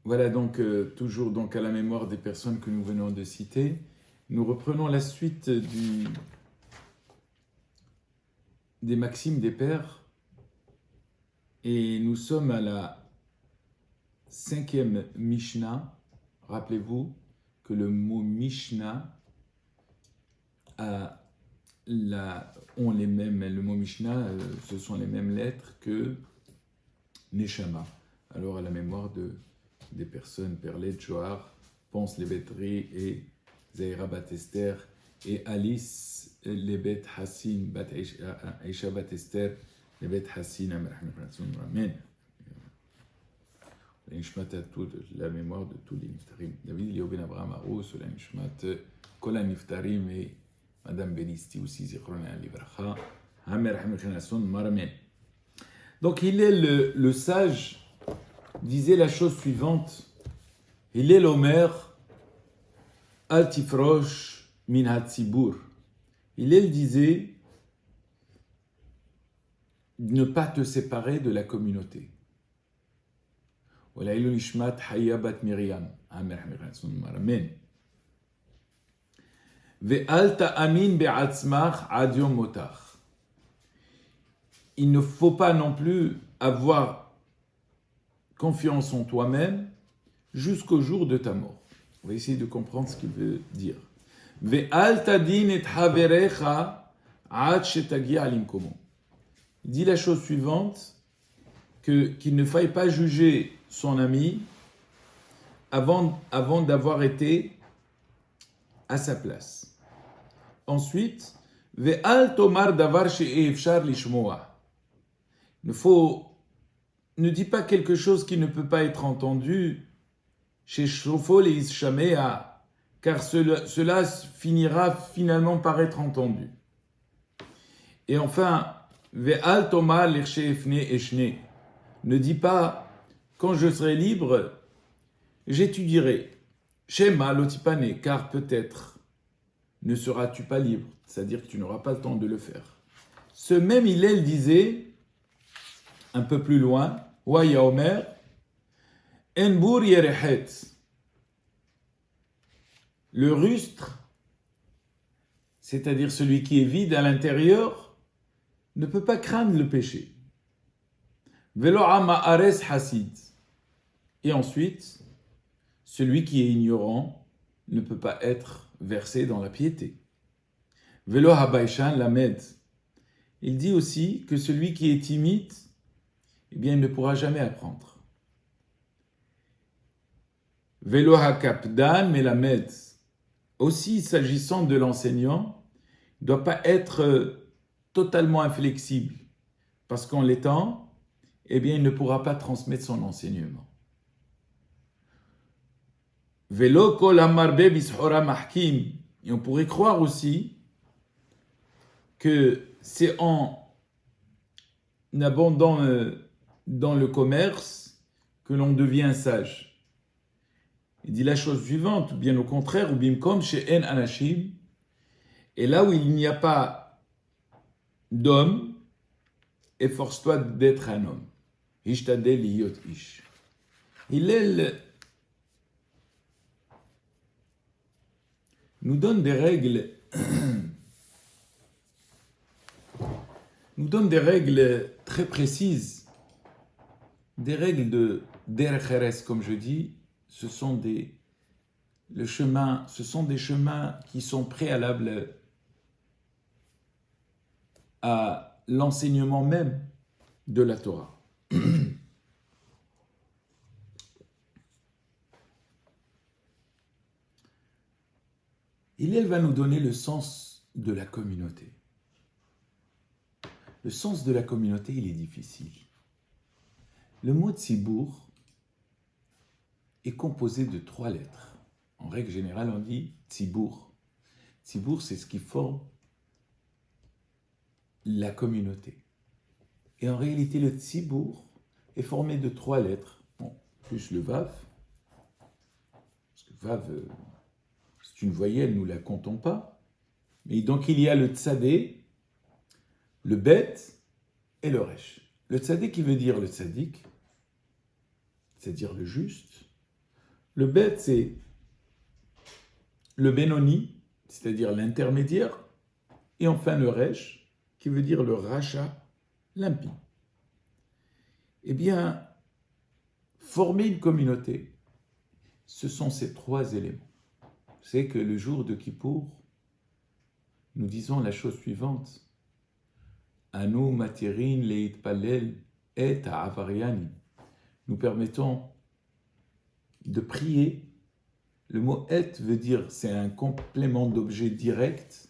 Voilà donc toujours donc à la mémoire des personnes que nous venons de citer. Nous reprenons la suite des maximes des pères et nous sommes à la 5e Mishnah. Rappelez-vous que le mot Mishnah ont les mêmes, le mot Mishnah, ce sont les mêmes lettres que Neshama. Alors à la mémoire des personnes, Perlet, Johar, Ponce Lebetri et Zahira Batester et Alice Lebet Hassin, Aisha Batester, Lebet Hassin, Amen. La Nishmat a toute la mémoire de tous les Niftarim. David Léoben Abraham Arous, la Nishmat, Kola Niftarim et Madame Belisti aussi, Zichrona Livracha, Hamer Hamikhanasson, Maramen. Donc Hillel le sage disait la chose suivante. Hillel Omer, Al Tifrosh min Hatzibur. Hillel disait ne pas te séparer de la communauté. Walaïlu Nishmat Haya Bat Miriam. Amen. Ve'al ta'amin be'atzmach ad yom motach. Il ne faut pas non plus avoir confiance en toi-même jusqu'au jour de ta mort. On va essayer de comprendre ce qu'il veut dire. Ve'al tadin et haverecha ad shetagi alimkomo. Il dit la chose suivante, qu'il ne faille pas juger son ami avant d'avoir été à sa place. Ensuite, ve'al tomar davar she'efshar lishmoa. Ne dis pas quelque chose qui ne peut pas être entendu chez Shofo et Ishamea, car cela finira finalement par être entendu. Et enfin, ve'al tomar l'irshefne eshne. Ne dis pas, quand je serai libre, j'étudierai. Shema lotipane, car peut-être ne seras-tu pas libre, c'est-à-dire que tu n'auras pas le temps de le faire. Ce même Hillel disait, un peu plus loin, Waya Omer, Enbur Yerehet. Le rustre, c'est-à-dire celui qui est vide à l'intérieur, ne peut pas craindre le péché. Velo Ama Ares Hasid. Et ensuite, celui qui est ignorant ne peut pas être versé dans la piété. Velo Habaishan Lamed. Il dit aussi que celui qui est timide, eh bien, il ne pourra jamais apprendre. Velo hakapdan melamed. Aussi, s'agissant de l'enseignant, il ne doit pas être totalement inflexible, parce qu'en l'étant, eh bien, il ne pourra pas transmettre son enseignement. Velo kol hamarbe bishora mahkim. Et on pourrait croire aussi que c'est en abondant dans le commerce que l'on devient sage. Il dit la chose suivante, bien au contraire, bimkom chez en anashim, et là où il n'y a pas d'homme, efforce-toi d'être un homme. Ishtadel liyot ish. Hillel nous donne des règles très précises, des règles de derech eretz, comme je dis, ce sont des chemins qui sont préalables à l'enseignement même de la Torah. Hillel va nous donner le sens de la communauté. Le sens de la communauté, il est difficile. Le mot tzibour est composé de 3 lettres. En règle générale, on dit tzibour. Tzibour, c'est ce qui forme la communauté. Et en réalité, le tzibour est formé de 3 lettres, bon, plus le vav, parce que vav, c'est une voyelle, nous ne la comptons pas. Mais donc, il y a le tzadé, le bet et le resh. Le tzadé qui veut dire le tzadik, c'est-à-dire le juste. Le bet, c'est le benoni, c'est-à-dire l'intermédiaire, et enfin le resh, qui veut dire le rachat, l'impie. Eh bien, former une communauté, ce sont ces trois éléments. C'est que le jour de Kippour, nous disons la chose suivante. Anu matirin leit palel et avariani. Nous permettons de prier. Le mot et veut dire, c'est un complément d'objet direct,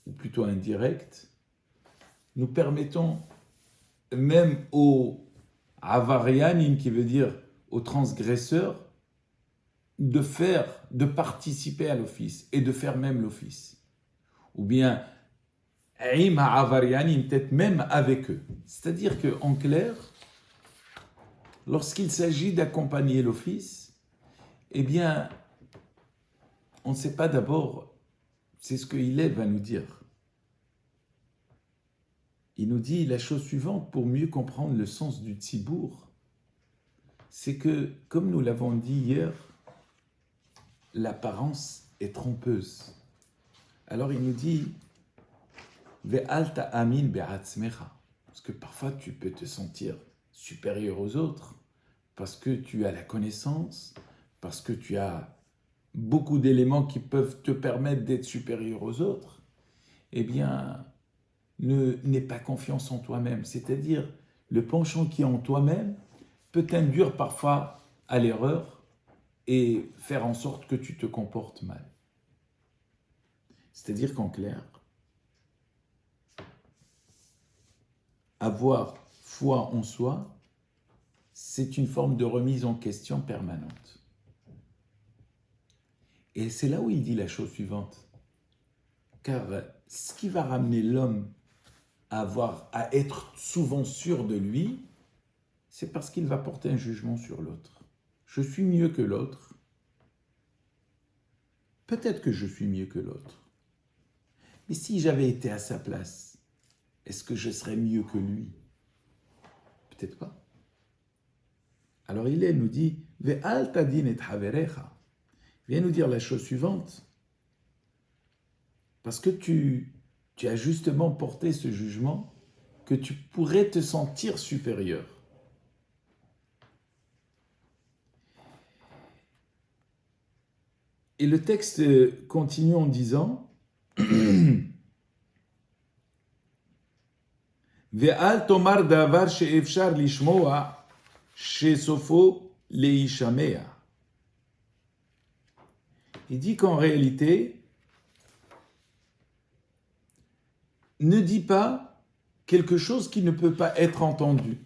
ou plutôt indirect. Nous permettons même aux avarianim, qui veut dire aux transgresseurs, de participer à l'office et de faire même l'office. Ou bien, aim avarianim, peut-être même avec eux. C'est-à-dire qu'en clair, lorsqu'il s'agit d'accompagner l'office, eh bien, on ne sait pas d'abord, c'est ce que Hillel va nous dire. Il nous dit la chose suivante pour mieux comprendre le sens du tzibour, c'est que, comme nous l'avons dit hier, l'apparence est trompeuse. Alors il nous dit Ve'al ta'amin be'atzmecha, parce que parfois tu peux te sentir supérieur aux autres, parce que tu as la connaissance, parce que tu as beaucoup d'éléments qui peuvent te permettre d'être supérieur aux autres. Eh bien, n'aie pas confiance en toi-même. C'est-à-dire, le penchant qui est en toi-même peut t'induire parfois à l'erreur et faire en sorte que tu te comportes mal. C'est-à-dire qu'en clair, avoir foi en soi, c'est une forme de remise en question permanente. Et c'est là où il dit la chose suivante. Car ce qui va ramener l'homme à être souvent sûr de lui, c'est parce qu'il va porter un jugement sur l'autre. Je suis mieux que l'autre. Peut-être que je suis mieux que l'autre. Mais si j'avais été à sa place, est-ce que je serais mieux que lui? Peut-être pas. Alors il nous dit, Ve'al tadin et haverecha. Viens nous dire la chose suivante. Parce que tu as justement porté ce jugement que tu pourrais te sentir supérieur. Et le texte continue en disant Ve'al tomar davar she'efshar lishmoa she'sofo leishamea. Il dit qu'en réalité, ne dis pas quelque chose qui ne peut pas être entendu.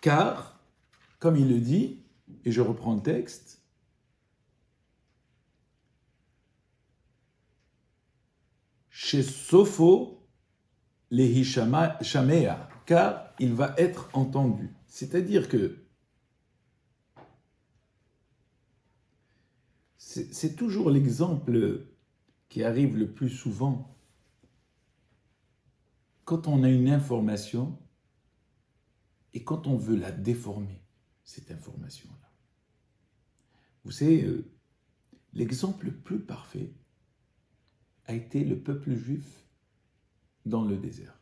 Car, comme il le dit, et je reprends le texte, chez Sopho lehishamea, car il va être entendu. C'est-à-dire que c'est toujours l'exemple qui arrive le plus souvent quand on a une information et quand on veut la déformer, cette information-là. Vous savez, l'exemple le plus parfait a été le peuple juif dans le désert.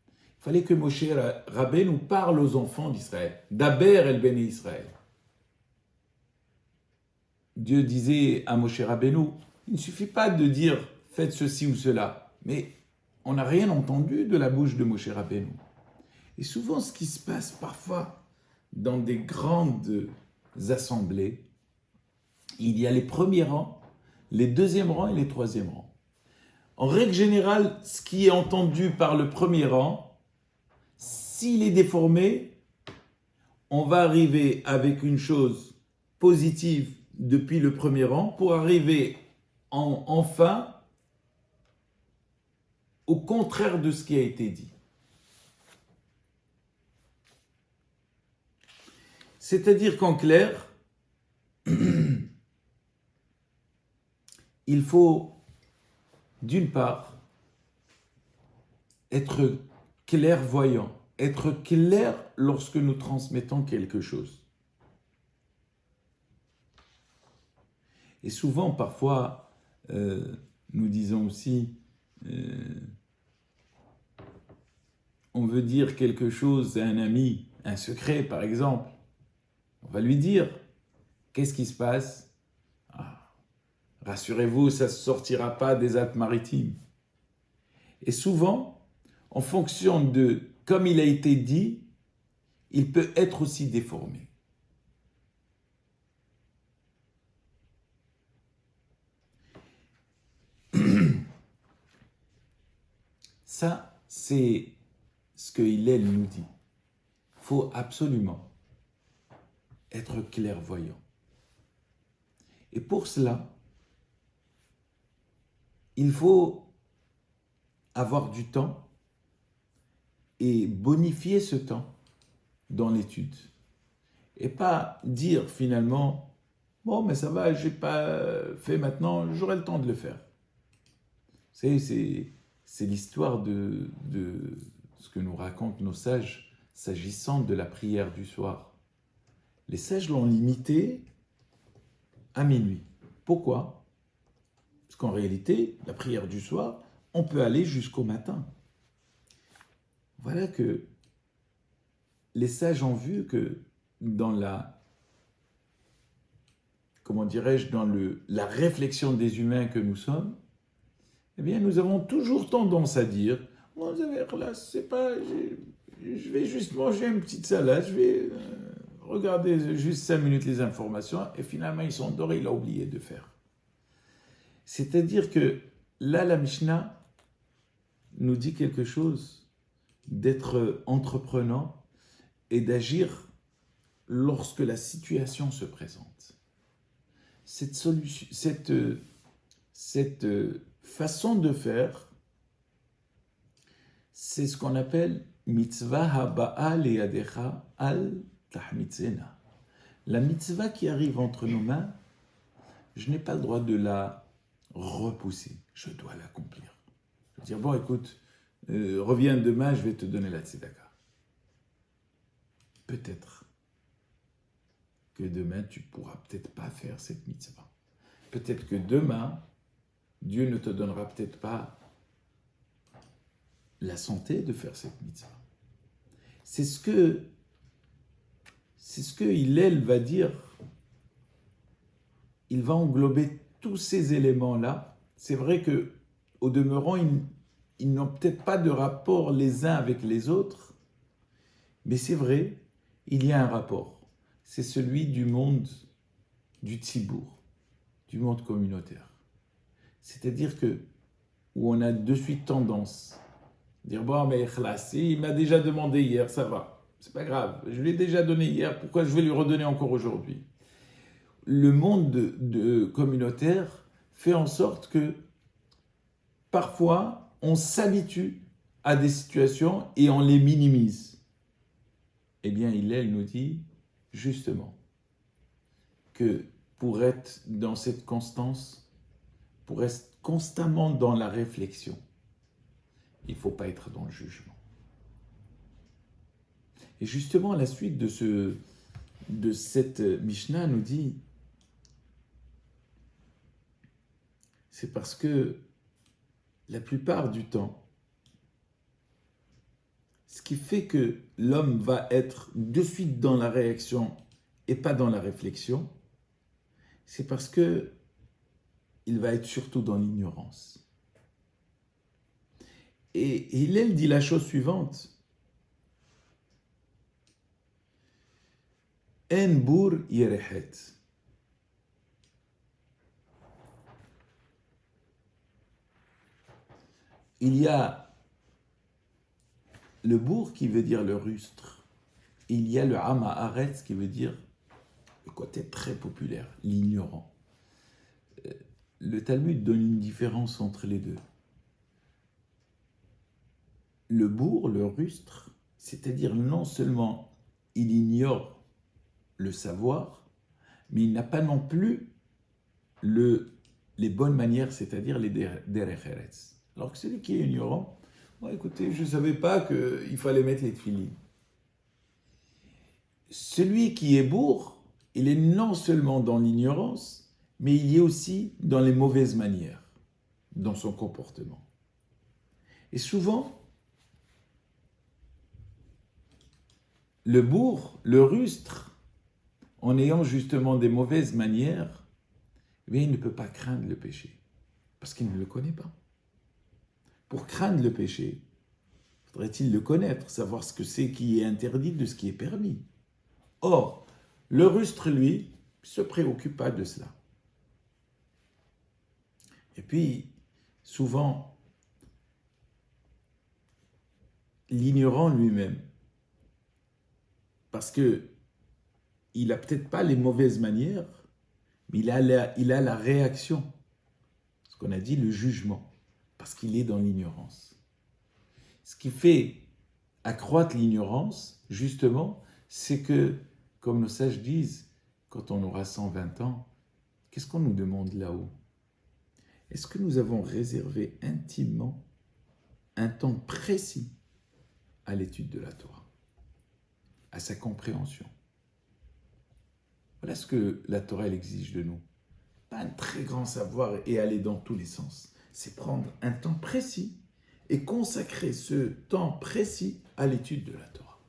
Il fallait que Moshe Rabbeinu parle aux enfants d'Israël, d'Aber el Béné Israël. Dieu disait à Moshe Rabbeinu, il ne suffit pas de dire faites ceci ou cela, mais on n'a rien entendu de la bouche de Moshe Rabbeinu. Et souvent, ce qui se passe parfois dans des grandes assemblées, il y a les premiers rangs, les deuxièmes rangs et les troisièmes rangs. En règle générale, ce qui est entendu par le premier rang, s'il est déformé, on va arriver avec une chose positive depuis le premier rang pour arriver enfin au contraire de ce qui a été dit. C'est-à-dire qu'en clair, il faut d'une part, être clairvoyant, être clair lorsque nous transmettons quelque chose. Et souvent, parfois, nous disons aussi, on veut dire quelque chose à un ami, un secret par exemple, on va lui dire, qu'est-ce qui se passe? Rassurez-vous, ça ne sortira pas des Alpes-Maritimes. Et souvent, en fonction de comme il a été dit, il peut être aussi déformé. Ça, c'est ce que Hillel nous dit. Il faut absolument être clairvoyant. Et pour cela, il faut avoir du temps et bonifier ce temps dans l'étude. Et pas dire finalement, bon, mais ça va, je n'ai pas fait maintenant, j'aurai le temps de le faire. C'est l'histoire de ce que nous racontent nos sages s'agissant de la prière du soir. Les sages l'ont limité à minuit. Pourquoi? Parce qu'en réalité, la prière du soir, on peut aller jusqu'au matin. Voilà que les sages ont vu que dans la, comment dirais-je, dans la réflexion des humains que nous sommes, eh bien, nous avons toujours tendance à dire, oh, vous avez là, c'est pas, je vais juste manger une petite salade, je vais regarder juste 5 minutes les informations, et finalement, ils sont dorés, il a oublié de faire. C'est-à-dire que là, la Mishnah nous dit quelque chose d'être entreprenant et d'agir lorsque la situation se présente. Cette façon de faire, c'est ce qu'on appelle mitzvah haba'a liyadecha al tahmitzena. La mitzvah qui arrive entre nos mains, je n'ai pas le droit de la repousser, je dois l'accomplir. Je veux dire, bon, écoute, reviens demain, je vais te donner la tzedaka. Peut-être que demain, tu ne pourras peut-être pas faire cette mitzvah. Peut-être que demain, Dieu ne te donnera peut-être pas la santé de faire cette mitzvah. C'est ce que Hillel va dire. Il va englober tous ces éléments-là. C'est vrai que, au demeurant, ils n'ont peut-être pas de rapport les uns avec les autres, mais c'est vrai, il y a un rapport. C'est celui du monde du tzibour, du monde communautaire. C'est-à-dire que, où on a de suite tendance à dire, bon, mais ikhlas, il m'a déjà demandé hier, ça va, c'est pas grave, je lui ai déjà donné hier, pourquoi je vais lui redonner encore aujourd'hui? Le monde de communautaire fait en sorte que parfois on s'habitue à des situations et on les minimise. Eh bien, Hillel nous dit justement que pour être dans cette constance, pour être constamment dans la réflexion, il ne faut pas être dans le jugement. Et justement, la suite de cette Mishnah nous dit, c'est parce que la plupart du temps, ce qui fait que l'homme va être de suite dans la réaction et pas dans la réflexion, c'est parce que il va être surtout dans l'ignorance. Et Hillel dit la chose suivante. En bour yerehet. Il y a le bourg qui veut dire le rustre. Il y a le Hamaharetz qui veut dire le côté très populaire, l'ignorant. Le Talmud donne une différence entre les deux. Le bourg, le rustre, c'est-à-dire non seulement il ignore le savoir, mais il n'a pas non plus le les bonnes manières, c'est-à-dire les derech eretz. Alors que celui qui est ignorant, bon, écoutez, je ne savais pas qu'il fallait mettre les tefilines. Celui qui est bourre, il est non seulement dans l'ignorance, mais il y est aussi dans les mauvaises manières, dans son comportement. Et souvent, le bourre, le rustre, en ayant justement des mauvaises manières, mais il ne peut pas craindre le péché, parce qu'il ne le connaît pas. Pour craindre le péché, faudrait-il le connaître, savoir ce que c'est qui est interdit de ce qui est permis. Or, le rustre, lui, ne se préoccupe pas de cela. Et puis, souvent, l'ignorant lui-même, parce qu'il n'a peut-être pas les mauvaises manières, mais il a la réaction, ce qu'on a dit, le jugement, parce qu'il est dans l'ignorance. Ce qui fait accroître l'ignorance, justement, c'est que, comme nos sages disent, quand on aura 120 ans, qu'est-ce qu'on nous demande là-haut? Est-ce que nous avons réservé intimement un temps précis à l'étude de la Torah, à sa compréhension? Voilà ce que la Torah elle exige de nous. Pas un très grand savoir et aller dans tous les sens. C'est prendre un temps précis et consacrer ce temps précis à l'étude de la Torah,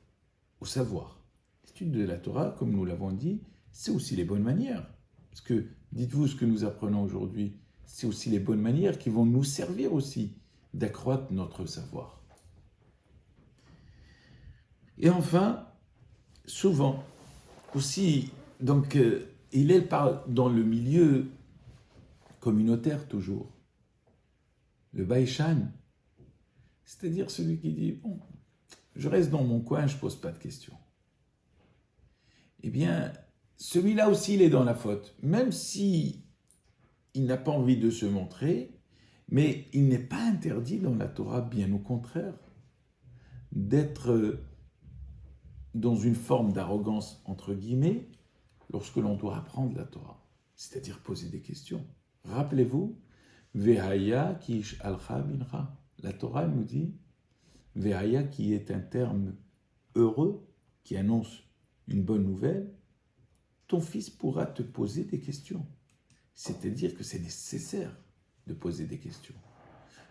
au savoir. L'étude de la Torah, comme nous l'avons dit, c'est aussi les bonnes manières. Parce que, dites-vous ce que nous apprenons aujourd'hui, c'est aussi les bonnes manières qui vont nous servir aussi d'accroître notre savoir. Et enfin, souvent, aussi, donc, il parle dans le milieu communautaire toujours, le Baïchan, c'est-à-dire celui qui dit, bon, je reste dans mon coin, je ne pose pas de questions. Eh bien, celui-là aussi, il est dans la faute, même si il n'a pas envie de se montrer, mais il n'est pas interdit dans la Torah, bien au contraire, d'être dans une forme d'arrogance, entre guillemets, lorsque l'on doit apprendre la Torah, c'est-à-dire poser des questions. Rappelez-vous, Vehaya kish alcha mincha. La Torah nous dit, Vehaya qui est un terme heureux, qui annonce une bonne nouvelle, ton fils pourra te poser des questions. C'est-à-dire que c'est nécessaire de poser des questions.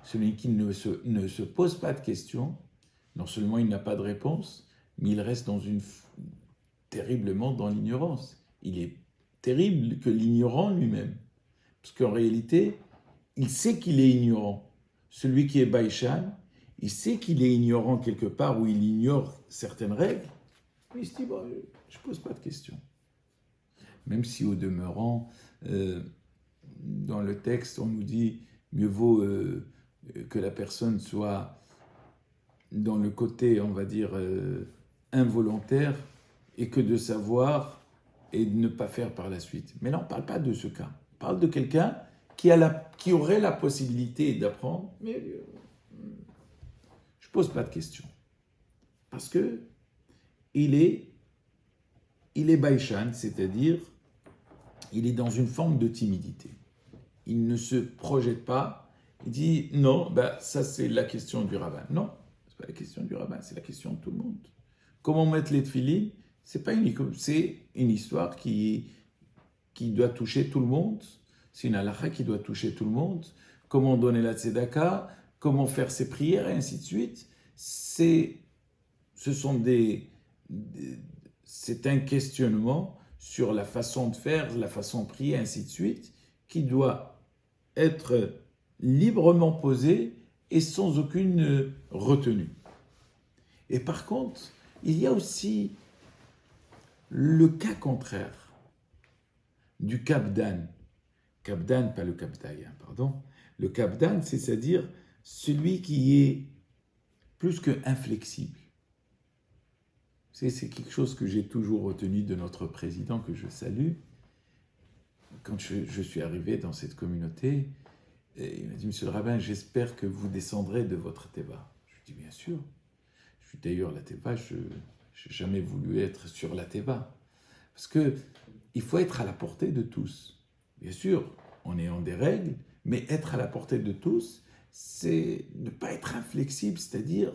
Celui qui ne se pose pas de questions, non seulement il n'a pas de réponse, mais il reste terriblement dans l'ignorance. Il est terrible que l'ignorant lui-même. Parce qu'en réalité, il sait qu'il est ignorant. Celui qui est Baïchan, il sait qu'il est ignorant quelque part où il ignore certaines règles, mais il se dit, bon, je ne pose pas de questions. Même si au demeurant, dans le texte, on nous dit, mieux vaut que la personne soit dans le côté, on va dire, involontaire, et que de savoir et de ne pas faire par la suite. Mais là, on ne parle pas de ce cas. On parle de quelqu'un qui aurait la possibilité d'apprendre, mais je ne pose pas de questions. Parce que il est baïchan, c'est-à-dire il est dans une forme de timidité. Il ne se projette pas, il dit non, ça c'est la question du rabbin. Non, ce n'est pas la question du rabbin, c'est la question de tout le monde. Comment mettre les tefilines? C'est une histoire qui doit toucher tout le monde. C'est une halakha qui doit toucher tout le monde. Comment donner la tzedaka, comment faire ses prières, et ainsi de suite. C'est un questionnement sur la façon de faire, la façon de prier, ainsi de suite, qui doit être librement posé et sans aucune retenue. Et par contre, il y a aussi le cas contraire du Kabdan. Kabdan, pas le Kabdaï, pardon. Le Kabdan, c'est-à-dire celui qui est plus que inflexible. C'est quelque chose que j'ai toujours retenu de notre président, que je salue. Quand je suis arrivé dans cette communauté, il m'a dit, Monsieur le rabbin, j'espère que vous descendrez de votre Teva. Je lui ai dit, bien sûr. Je suis d'ailleurs la Teva, je n'ai jamais voulu être sur la Teva. Parce qu'il faut être à la portée de tous. Bien sûr, en ayant des règles, mais être à la portée de tous, c'est ne pas être inflexible, c'est-à-dire,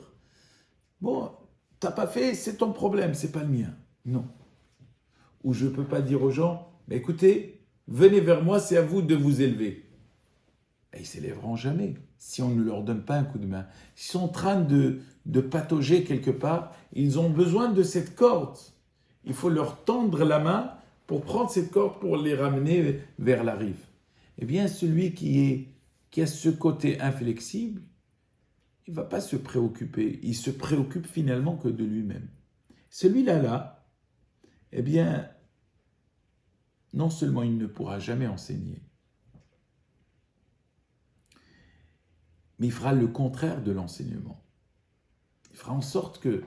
bon, t'as pas fait, c'est ton problème, c'est pas le mien. Non. Ou je ne peux pas dire aux gens, mais écoutez, venez vers moi, c'est à vous de vous élever. Et ils ne s'élèveront jamais si on ne leur donne pas un coup de main. Ils sont en train de patauger quelque part, ils ont besoin de cette corde. Il faut leur tendre la main pour prendre cette corde pour les ramener vers la rive. Eh bien, celui qui a ce côté inflexible, il ne va pas se préoccuper. Il se préoccupe finalement que de lui-même. Celui-là, eh bien, non seulement il ne pourra jamais enseigner, mais il fera le contraire de l'enseignement. Il fera en sorte que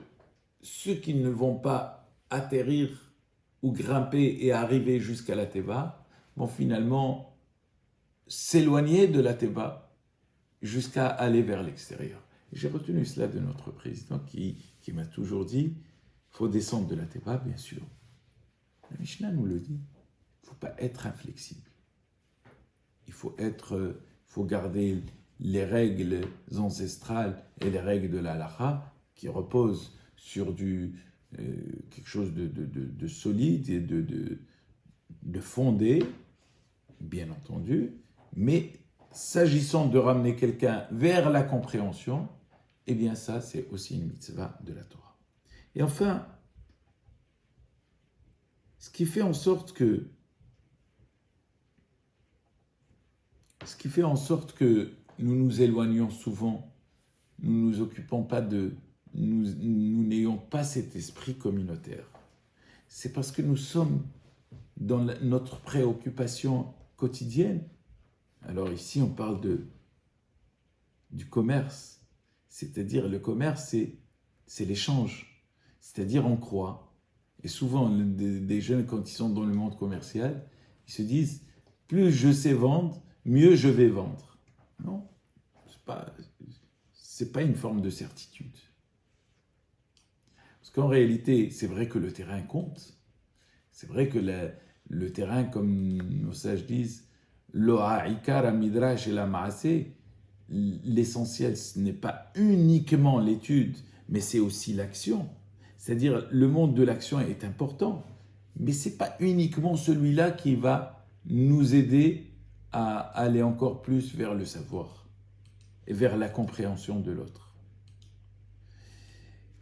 ceux qui ne vont pas atterrir ou grimper et arriver jusqu'à la Teva vont finalement s'éloigner de la Teva jusqu'à aller vers l'extérieur. J'ai retenu cela de notre président qui m'a toujours dit, il faut descendre de la Teva, bien sûr. La Mishnah nous le dit, il ne faut pas être inflexible. Il faut garder les règles ancestrales et les règles de la halakha qui reposent sur quelque chose de solide et de fondé, bien entendu, mais s'agissant de ramener quelqu'un vers la compréhension, eh bien ça, c'est aussi une mitzvah de la Torah. Et enfin, ce qui fait en sorte que nous nous éloignons souvent, nous n'ayons pas cet esprit communautaire. C'est parce que nous sommes dans notre préoccupation quotidienne. Alors ici, on parle du commerce. C'est-à-dire, le commerce, c'est l'échange. C'est-à-dire, on croit. Et souvent, des jeunes, quand ils sont dans le monde commercial, ils se disent, plus je sais vendre, mieux je vais vendre. Non, c'est pas une forme de certitude. Parce qu'en réalité, c'est vrai que le terrain compte. C'est vrai que le terrain, comme nos sages disent, l'o'a'ikar midrash et la ma'aseh, l'essentiel, ce n'est pas uniquement l'étude, mais c'est aussi l'action. C'est-à-dire, le monde de l'action est important, mais ce n'est pas uniquement celui-là qui va nous aider à aller encore plus vers le savoir et vers la compréhension de l'autre.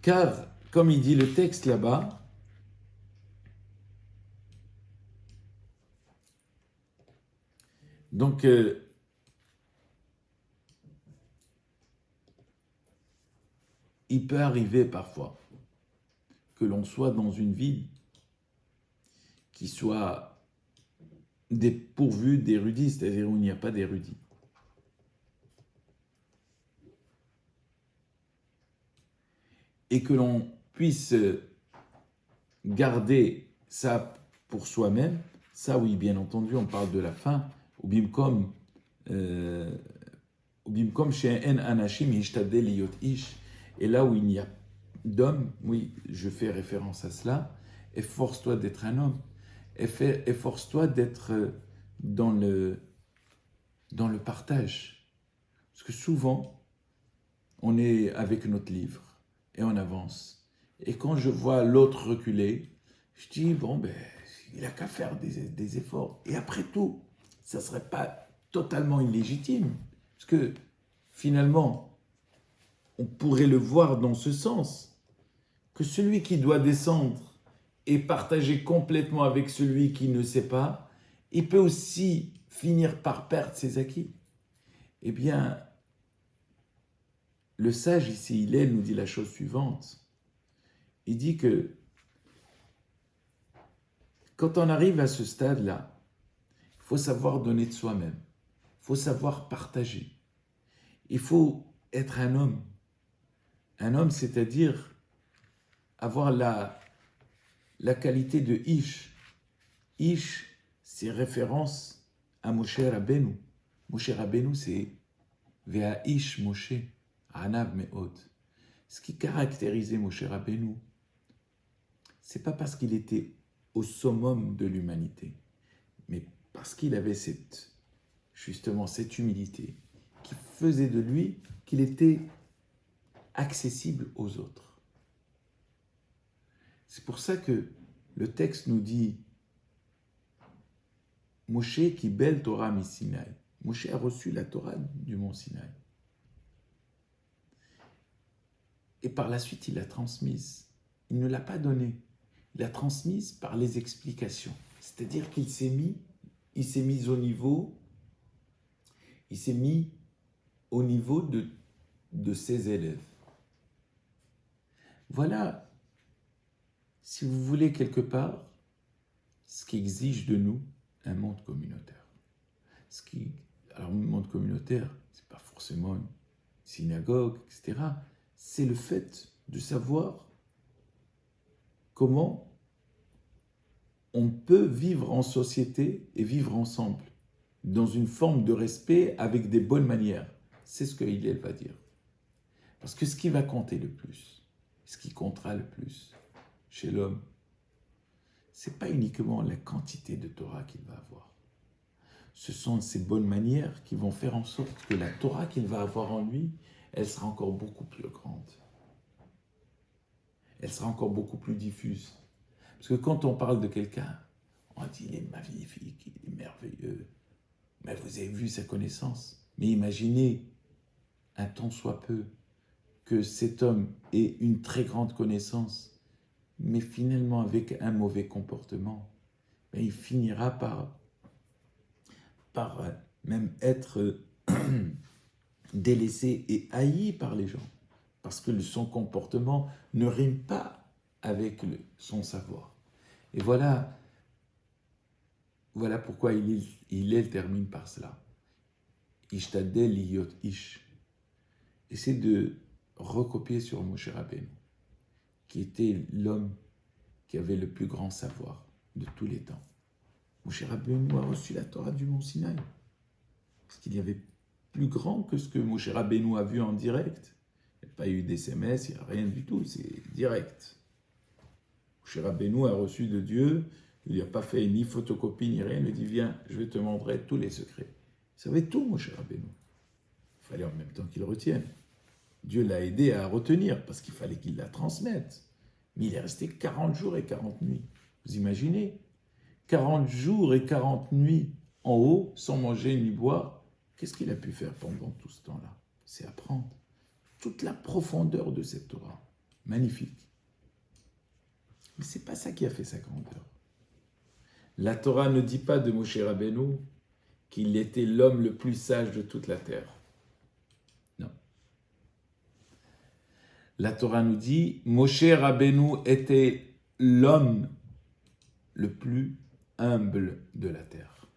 Car, comme il dit le texte là-bas, donc, il peut arriver parfois que l'on soit dans une ville qui soit dépourvue d'érudits, c'est-à-dire où il n'y a pas d'érudits. Et que l'on puisse garder ça pour soi-même, ça oui, bien entendu, on parle de la faim, ou bimkom she'en anashim yishtadel liyot ish, et là où il n'y a d'homme, oui, je fais référence à cela, efforce-toi d'être un homme, efforce-toi d'être dans le partage. Parce que souvent, on est avec notre livre et on avance. Et quand je vois l'autre reculer, je dis, bon, ben, il n'a qu'à faire des efforts. Et après tout, ça ne serait pas totalement illégitime. Parce que finalement, on pourrait le voir dans ce sens, que celui qui doit descendre et partager complètement avec celui qui ne sait pas, il peut aussi finir par perdre ses acquis. Eh bien, le sage ici, il nous dit la chose suivante. Il dit que quand on arrive à ce stade-là, il faut savoir donner de soi-même. Il faut savoir partager. Il faut être un homme. Un homme, c'est-à-dire avoir la qualité de Ish. Ish, c'est référence à Moshe Rabbeinu. Moshe Rabbeinu, c'est Vea Ish Moshe, Anav Me'od. Ce qui caractérisait Moshe Rabbeinu, c'est pas parce qu'il était au summum de l'humanité, mais parce qu'il avait cette justement cette humilité qui faisait de lui qu'il était accessible aux autres. C'est pour ça que le texte nous dit Moshe qui belle Torah mi Sinaï. Moshe a reçu la Torah du mont Sinaï. Et par la suite, il l'a transmise. Il ne l'a pas donnée. Il l'a transmise par les explications. C'est-à-dire qu'il s'est mis au niveau, de ses élèves. Voilà, si vous voulez quelque part, ce qui exige de nous un monde communautaire. Alors, un monde communautaire, c'est pas forcément une synagogue, etc. C'est le fait de savoir comment on peut vivre en société et vivre ensemble, dans une forme de respect, avec des bonnes manières. C'est ce que Hillel va dire. Parce que ce qui va compter le plus, ce qui comptera le plus chez l'homme, c'est pas uniquement la quantité de Torah qu'il va avoir. Ce sont ces bonnes manières qui vont faire en sorte que la Torah qu'il va avoir en lui, elle sera encore beaucoup plus grande. Elle sera encore beaucoup plus diffuse. Parce que quand on parle de quelqu'un, on dit il est magnifique, il est merveilleux. Mais vous avez vu sa connaissance. Mais imaginez, un tant soit peu, que cet homme ait une très grande connaissance, mais finalement avec un mauvais comportement, il finira par même être délaissé et haï par les gens, parce que son comportement ne rime pas avec son savoir. Et voilà pourquoi il termine par cela. Ishtadel liyot ish. Essaie de recopier sur Moshe Rabbeinu, qui était l'homme qui avait le plus grand savoir de tous les temps. Moshe Rabbeinu a reçu la Torah du mont Sinaï, parce qu'il y avait plus grand que ce que Moshe Rabbeinu a vu en direct. Il n'y a pas eu d'SMS, il n'y a rien du tout, c'est direct. Moshe Rabbeinu a reçu de Dieu, il n'a pas fait ni photocopie ni rien, il lui dit viens, je vais te montrer tous les secrets. Il savait tout, Moshe Rabbeinu. Il fallait en même temps qu'il retienne. Dieu l'a aidé à retenir, parce qu'il fallait qu'il la transmette. Mais il est resté 40 jours et 40 nuits. Vous imaginez 40 jours et 40 nuits en haut, sans manger ni boire. Qu'est-ce qu'il a pu faire pendant tout ce temps-là? C'est apprendre toute la profondeur de cette Torah. Magnifique. Mais ce n'est pas ça qui a fait sa grandeur. La Torah ne dit pas de Moshe Rabbeinu qu'il était l'homme le plus sage de toute la terre. Non. La Torah nous dit Moshe Rabbeinu était l'homme le plus humble de la terre.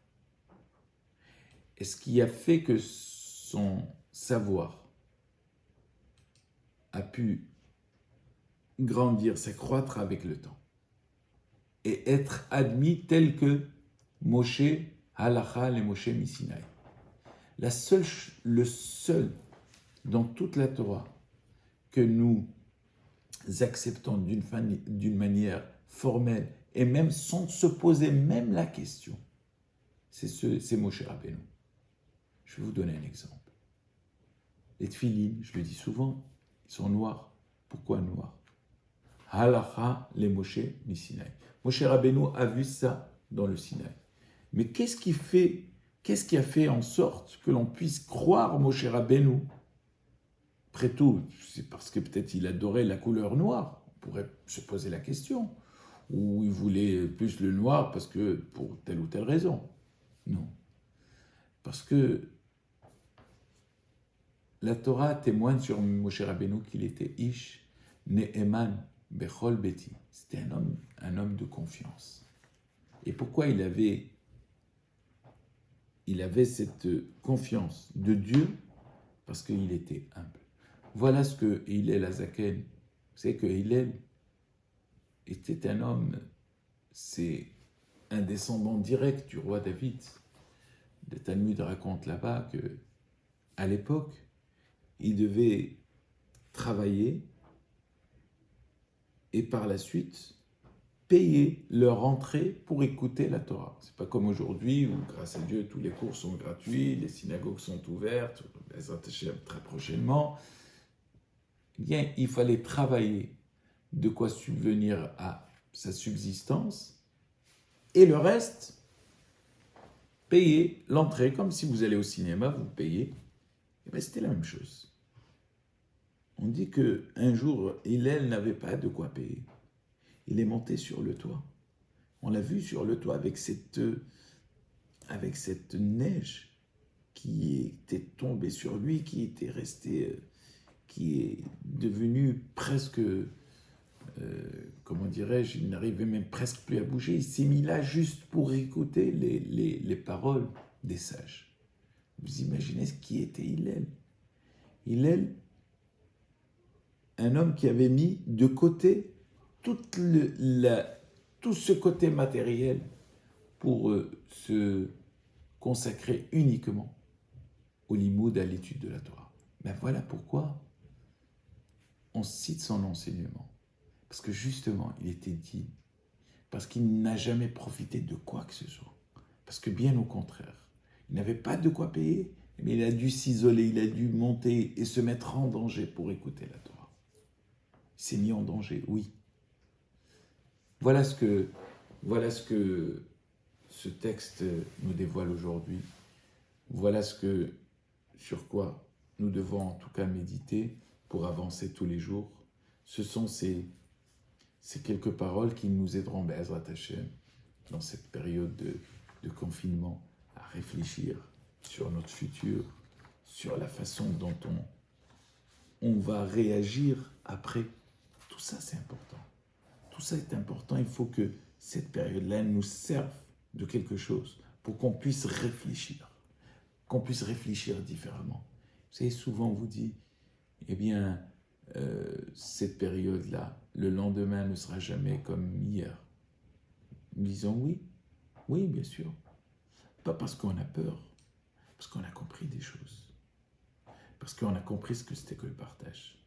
Et ce qui a fait que son savoir a pu grandir, s'accroître avec le temps et être admis tel que Moshe Halacha et Moshe Misinaï. Le seul dans toute la Torah que nous acceptons d'une manière formelle et même sans se poser même la question, c'est Moshe Rabbeinu. Je vais vous donner un exemple. Les tefilines, je le dis souvent, ils sont noirs. Pourquoi noirs? Halacha les Moshe Misinaï. Moshe Rabbeinu a vu ça dans le Sinaï. Mais qu'est-ce qui a fait en sorte que l'on puisse croire Moshe Rabbeinu? Après tout, c'est parce que peut-être il adorait la couleur noire. On pourrait se poser la question. Ou il voulait plus le noir parce que pour telle ou telle raison. Non. Parce que la Torah témoigne sur Moshe Rabbeinu qu'il était Ish Ne'eman Bechol Beti. C'était un homme de confiance. Et pourquoi il avait cette confiance de Dieu? Parce qu'il était humble. Voilà ce que Hillel Azaken. Vous savez que Hillel était un homme, c'est un descendant direct du roi David. Le Talmud raconte là-bas que, à l'époque, il devait travailler et par la suite payer leur entrée pour écouter la Torah. C'est pas comme aujourd'hui où, grâce à Dieu, tous les cours sont gratuits, les synagogues sont ouvertes, Bezrat Hashem très prochainement. Eh bien, il fallait travailler de quoi subvenir à sa subsistance et le reste, payer l'entrée, comme si vous allez au cinéma, vous payez. Et bien, c'était la même chose. On dit qu'un jour, Hillel n'avait pas de quoi payer. Il est monté sur le toit. On l'a vu sur le toit avec cette neige qui était tombée sur lui, qui était restée, qui est devenue presque, comment dirais-je, il n'arrivait même presque plus à bouger. Il s'est mis là juste pour écouter les paroles des sages. Vous imaginez ce qui était Hillel. Hillel, un homme qui avait mis de côté tout ce côté matériel pour se consacrer uniquement au limoud, à l'étude de la Torah. Ben voilà pourquoi on cite son enseignement. Parce que justement, il était dit, parce qu'il n'a jamais profité de quoi que ce soit. Parce que bien au contraire, il n'avait pas de quoi payer, mais il a dû s'isoler, il a dû monter et se mettre en danger pour écouter la Torah. Il s'est mis en danger, oui. Voilà ce que ce texte nous dévoile aujourd'hui. Voilà sur quoi nous devons en tout cas méditer pour avancer tous les jours. Ce sont ces quelques paroles qui nous aideront, Be'ezrat Hashem, dans cette période de confinement, à réfléchir sur notre futur, sur la façon dont on va réagir après. Tout ça, c'est important. Tout ça est important. Il faut que cette période-là nous serve de quelque chose pour qu'on puisse réfléchir différemment. Vous savez, souvent on vous dit, eh bien, cette période-là, le lendemain ne sera jamais comme hier. Nous disons oui, bien sûr. Pas parce qu'on a peur, parce qu'on a compris des choses. Parce qu'on a compris ce que c'était que le partage.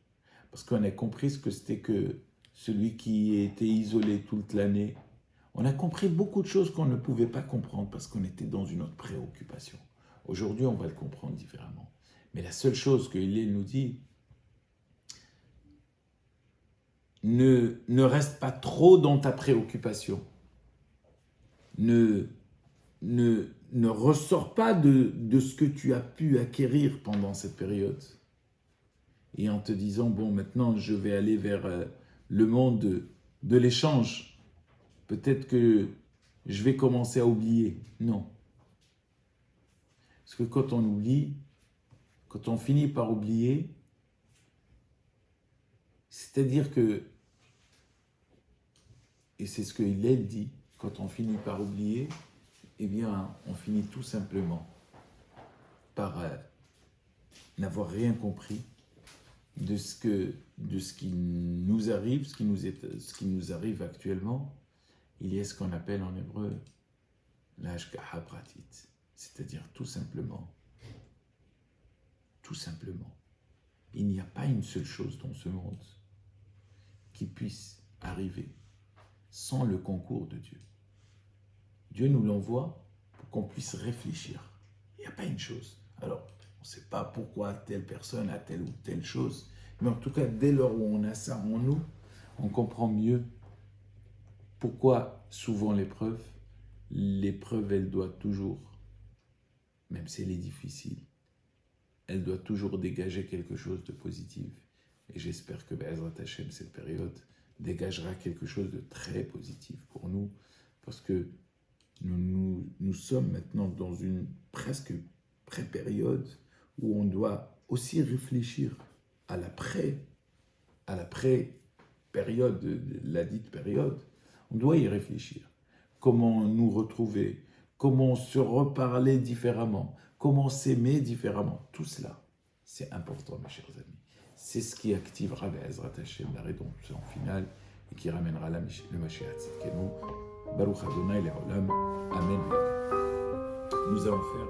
Parce qu'on a compris ce que c'était que celui qui était isolé toute l'année. On a compris beaucoup de choses qu'on ne pouvait pas comprendre parce qu'on était dans une autre préoccupation. Aujourd'hui, on va le comprendre différemment. Mais la seule chose que Hillel nous dit, ne reste pas trop dans ta préoccupation. Ne ressors pas de ce que tu as pu acquérir pendant cette période. Et en te disant, bon, maintenant, je vais aller vers le monde de l'échange. Peut-être que je vais commencer à oublier. Non. Parce que quand on oublie, quand on finit par oublier, c'est-à-dire que, et c'est ce que Hillel dit, quand on finit par oublier, eh bien, on finit tout simplement par n'avoir rien compris de ce qui nous arrive, ce qui nous arrive actuellement. Il y a ce qu'on appelle en hébreu l'ashgaha pratit, c'est-à-dire tout simplement, il n'y a pas une seule chose dans ce monde qui puisse arriver sans le concours de Dieu. Dieu nous l'envoie pour qu'on puisse réfléchir. Il n'y a pas une chose. Alors, on ne sait pas pourquoi telle personne a telle ou telle chose, mais en tout cas, dès lors où on a ça en nous, on comprend mieux pourquoi souvent l'épreuve, elle doit toujours, même si elle est difficile, elle doit toujours dégager quelque chose de positif. Et j'espère que Be'ezrat Hashem, cette période, dégagera quelque chose de très positif pour nous, parce que nous sommes maintenant dans une presque pré-période où on doit aussi réfléchir à la pré-période, la dite période. On doit y réfléchir. Comment nous retrouver, comment se reparler différemment, comment s'aimer différemment. Tout cela, c'est important, mes chers amis. C'est ce qui activera Be'ezrat Hashem, la rédemption finale, et qui ramènera le Mashiach Tzidkenu. Baruch Adonai Le'olam. Amen. Nous allons faire